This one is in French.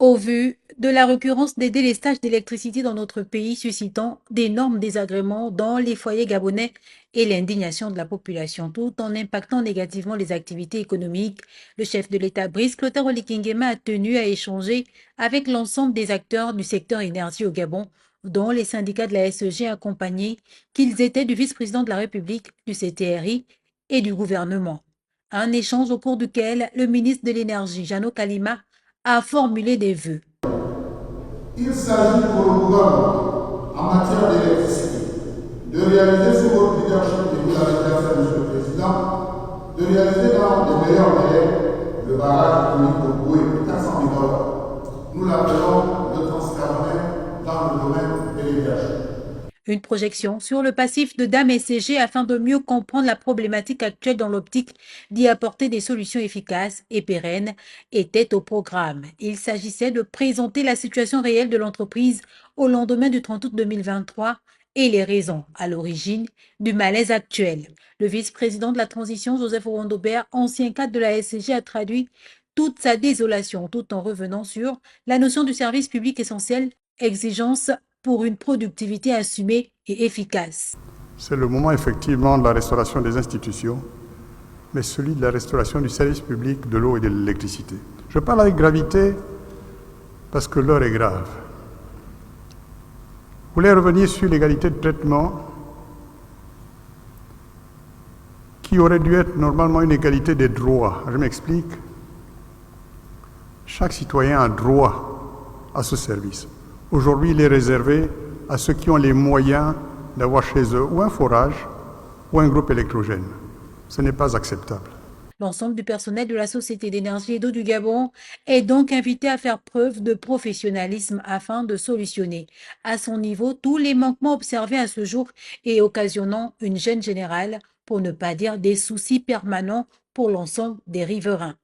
Au vu de la récurrence des délestages d'électricité dans notre pays suscitant d'énormes désagréments dans les foyers gabonais et l'indignation de la population, tout en impactant négativement les activités économiques, le chef de l'État, Brice Clotaire Oligui a tenu à échanger avec l'ensemble des acteurs du secteur énergie au Gabon, dont les syndicats de la SEG accompagnés, qu'ils étaient du vice-président de la République, du CTRI et du gouvernement. Un échange au cours duquel le ministre de l'Énergie, Jeannot Kalima, a formulé des vœux. Il s'agit pour le gouvernement, en matière d'électricité, de réaliser sous votre leadership, et vous l'avez déjà fait, Monsieur le Président, de réaliser dans les meilleurs délais le barrage atomique de Boué, 400 MW. Nous l'appelons le transcarbonais dans le domaine de l'énergie. Une projection sur le passif de Dame SCG afin de mieux comprendre la problématique actuelle dans l'optique d'y apporter des solutions efficaces et pérennes était au programme. Il s'agissait de présenter la situation réelle de l'entreprise au lendemain du 30 août 2023 et les raisons à l'origine du malaise actuel. Le vice-président de la transition, Joseph Rondobert, ancien cadre de la SCG, a traduit toute sa désolation tout en revenant sur la notion du service public essentiel, exigence pour une productivité assumée et efficace. C'est le moment effectivement de la restauration des institutions, mais celui de la restauration du service public de l'eau et de l'électricité. Je parle avec gravité parce que l'heure est grave. Vous voulez revenir sur l'égalité de traitement qui aurait dû être normalement une égalité des droits. Je m'explique. Chaque citoyen a droit à ce service. Aujourd'hui, il est réservé à ceux qui ont les moyens d'avoir chez eux ou un forage ou un groupe électrogène. Ce n'est pas acceptable. L'ensemble du personnel de la Société d'énergie et d'eau du Gabon est donc invité à faire preuve de professionnalisme afin de solutionner à son niveau tous les manquements observés à ce jour et occasionnant une gêne générale, pour ne pas dire des soucis permanents pour l'ensemble des riverains.